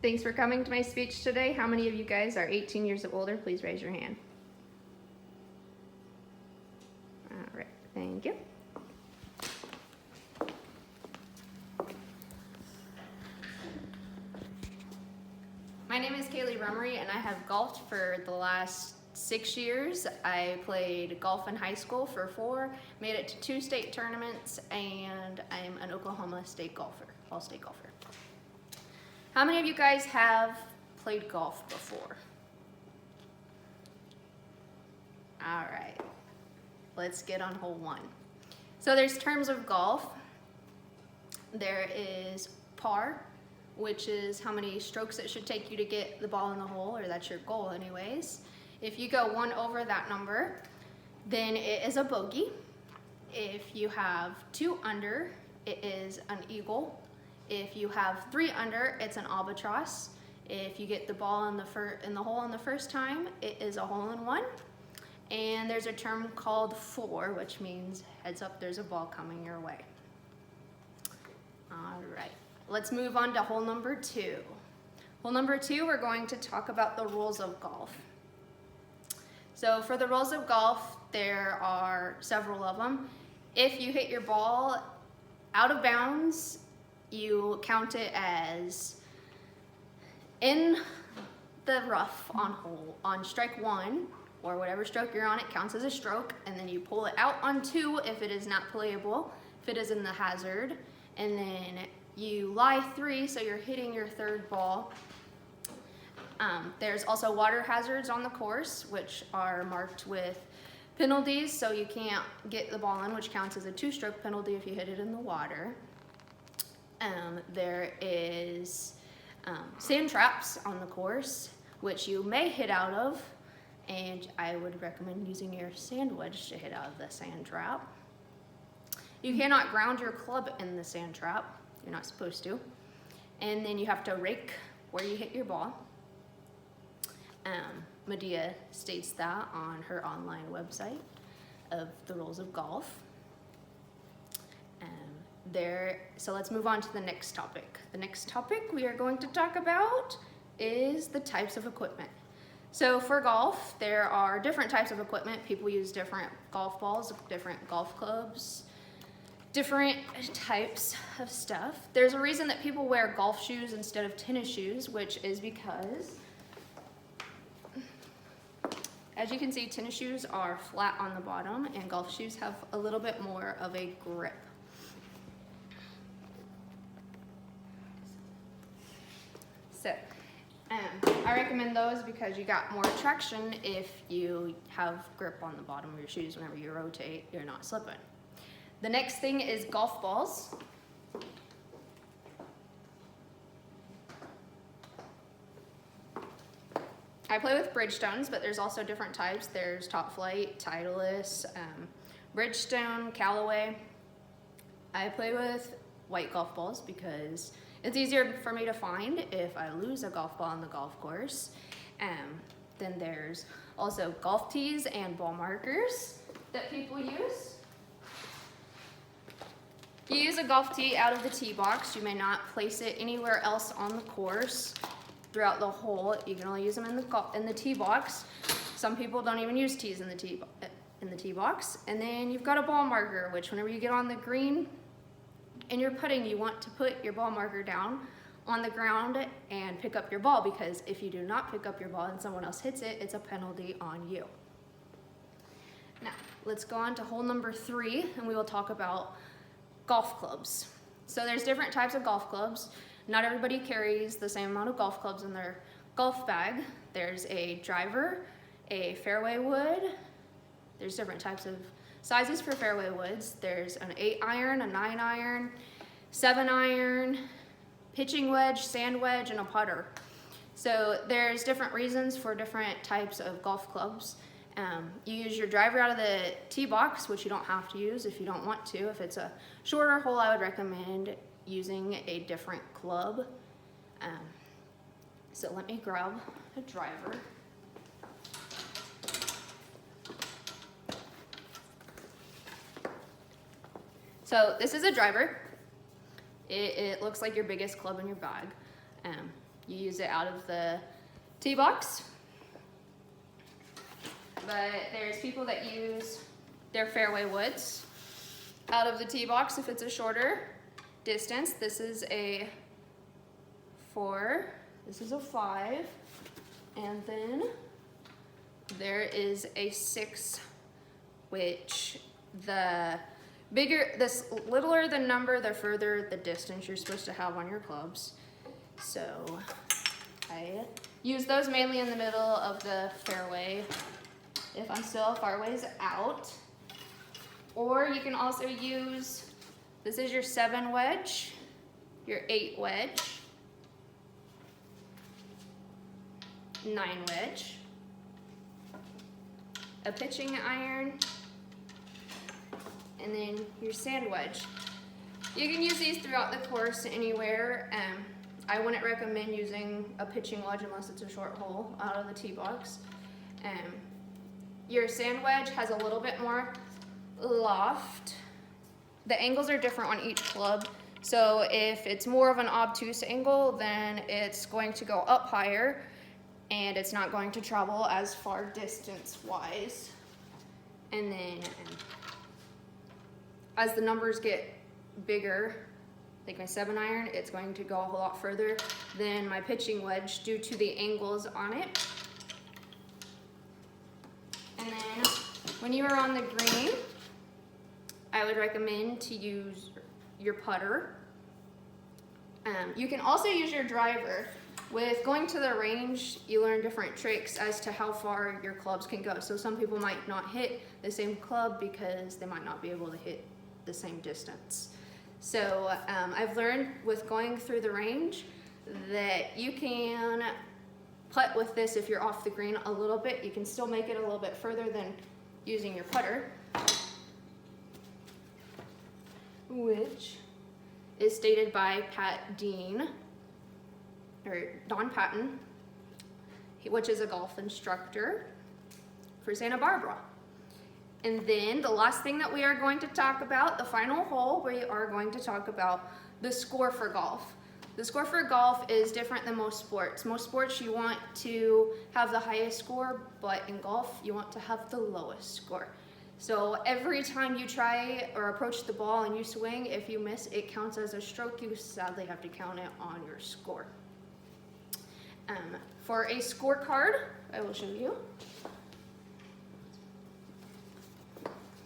Thanks for coming to my speech today. How many of you guys are 18 years or older? Please raise your hand. All right, thank you. My name is Kaylee Rummery, and I have golfed for the last 6 years. I played golf in high school for 4, made it to 2 state tournaments, and I'm an Oklahoma State golfer, all-state golfer. How many of you guys have played golf before? All right, let's get on hole 1. So there's terms of golf. There is par, which is how many strokes it should take you to get the ball in the hole, or that's your goal anyways. If you go 1 over that number, then it is a bogey. If you have 2 under, it is an eagle. If you have 3 under, it's an albatross. If you get the ball in the hole on the first time, it is a hole-in-one. And there's a term called 4, which means heads up, there's a ball coming your way. All right, let's move on to hole number 2. Hole number 2, we're going to talk about the rules of golf. So for the rules of golf, there are several of them. If you hit your ball out of bounds, you count it as in the rough on strike 1, or whatever stroke you're on, it counts as a stroke, and then you pull it out on 2 if it is not playable, if it is in the hazard, and then you lie 3, so you're hitting your 3rd ball. There's also water hazards on the course, which are marked with penalties, so you can't get the ball in, which counts as a 2-stroke penalty if you hit it in the water. There is sand traps on the course, which you may hit out of, and I would recommend using your sand wedge to hit out of the sand trap. You cannot ground your club in the sand trap. You're not supposed to. And then you have to rake where you hit your ball. Medea states that on her online website of the rules of golf. So let's move on to the next topic. The next topic we are going to talk about is the types of equipment. So for golf, there are different types of equipment. People use different golf balls, different golf clubs, different types of stuff. There's a reason that people wear golf shoes instead of tennis shoes, which is because, as you can see, tennis shoes are flat on the bottom and golf shoes have a little bit more of a grip. So, I recommend those because you got more traction if you have grip on the bottom of your shoes. Whenever you rotate, you're not slipping. The next thing is golf balls. I play with Bridgestones, but there's also different types. There's Top Flight, Titleist, Bridgestone, Callaway. I play with white golf balls because it's easier for me to find if I lose a golf ball on the golf course. Then there's also golf tees and ball markers that people use. If you use a golf tee out of the tee box, you may not place it anywhere else on the course throughout the hole. You can only use them in the tee box. Some people don't even use tees in the tee box. And then you've got a ball marker, which whenever you get on the green and you're putting, you want to put your ball marker down on the ground and pick up your ball, because if you do not pick up your ball and someone else hits it, it's a penalty on you. Now, let's go on to hole number 3, and we will talk about golf clubs. So there's different types of golf clubs. Not everybody carries the same amount of golf clubs in their golf bag. There's a driver, a fairway wood. There's different types of sizes for fairway woods. There's an 8-iron, a 9-iron, 7-iron, pitching wedge, sand wedge, and a putter. So there's different reasons for different types of golf clubs. You use your driver out of the tee box, which you don't have to use if you don't want to. If it's a shorter hole, I would recommend using a different club. So let me grab a driver. So this is a driver. It looks like your biggest club in your bag. you use it out of the tee box. But there's people that use their fairway woods out of the tee box if it's a shorter distance. This is a 4, this is a 5, and then there is a 6, which the littler the number, the further the distance you're supposed to have on your clubs. So I use those mainly in the middle of the fairway if I'm still a far ways out. Or you can also use, this is your 7 wedge, your 8 wedge, 9 wedge, a pitching iron, and then your sand wedge. You can use these throughout the course anywhere. I wouldn't recommend using a pitching wedge unless it's a short hole out of the tee box. Your sand wedge has a little bit more loft. The angles are different on each club. So if it's more of an obtuse angle, then it's going to go up higher and it's not going to travel as far distance wise. And then as the numbers get bigger, like my 7 iron, it's going to go a whole lot further than my pitching wedge due to the angles on it. And then when you are on the green, I would recommend to use your putter. You can also use your driver. With going to the range, you learn different tricks as to how far your clubs can go. So some people might not hit the same club because they might not be able to hit the same distance. So I've learned with going through the range that you can putt with this if you're off the green a little bit. You can still make it a little bit further than using your putter, which is stated by Pat Dean, or Don Patton, which is a golf instructor for Santa Barbara. And then the last thing that we are going to talk about, the final hole, we are going to talk about the score for golf. The score for golf is different than most sports. Most sports you want to have the highest score, but in golf you want to have the lowest score. So every time you try or approach the ball and you swing, if you miss, it counts as a stroke. You sadly have to count it on your score. For a scorecard, I will show you.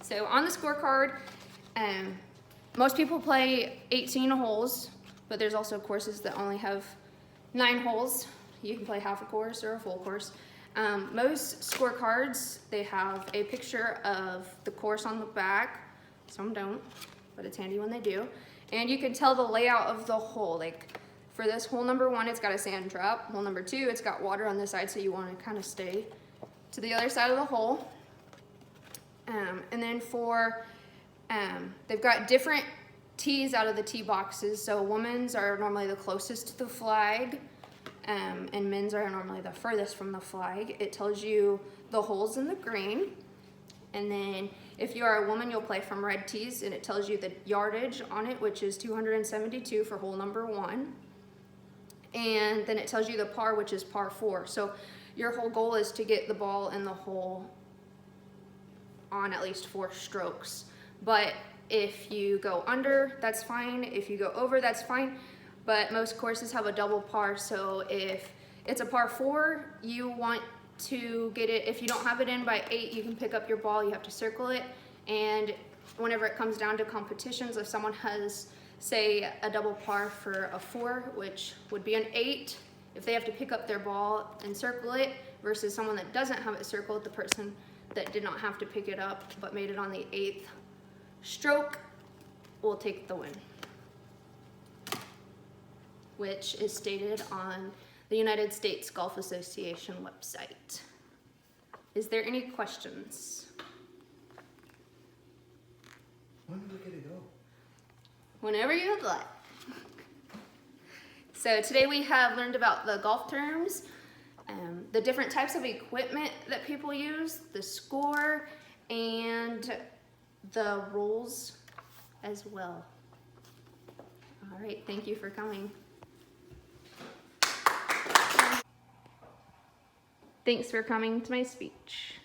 So on the scorecard, most people play 18 holes, but there's also courses that only have 9 holes. You can play half a course or a full course. Most scorecards, they have a picture of the course on the back. Some don't, but it's handy when they do. And you can tell the layout of the hole. Like for this hole number 1, it's got a sand trap. Hole number 2, it's got water on this side, so you want to kind of stay to the other side of the hole. And then for, they've got different tees out of the tee boxes. So women's are normally the closest to the flag, and men's are normally the furthest from the flag. It tells you the holes in the green. And then if you are a woman, you'll play from red tees, and it tells you the yardage on it, which is 272 for hole number 1. And then it tells you the par, which is par 4. So your whole goal is to get the ball in the hole on at least 4 strokes. But if you go under, that's fine. If you go over, that's fine. But most courses have a double par, so if it's a par 4, you want to get it, if you don't have it in by 8, you can pick up your ball, you have to circle it, and whenever it comes down to competitions, if someone has, say, a double par for a 4, which would be an 8, if they have to pick up their ball and circle it, versus someone that doesn't have it circled, the person that did not have to pick it up but made it on the 8th stroke will take the win, which is stated on the United States Golf Association website. Is there any questions? When do we get to go? Whenever you'd like. So today we have learned about the golf terms, the different types of equipment that people use, the score, and the rules as well. All right, thank you for coming. Thanks for coming to my speech.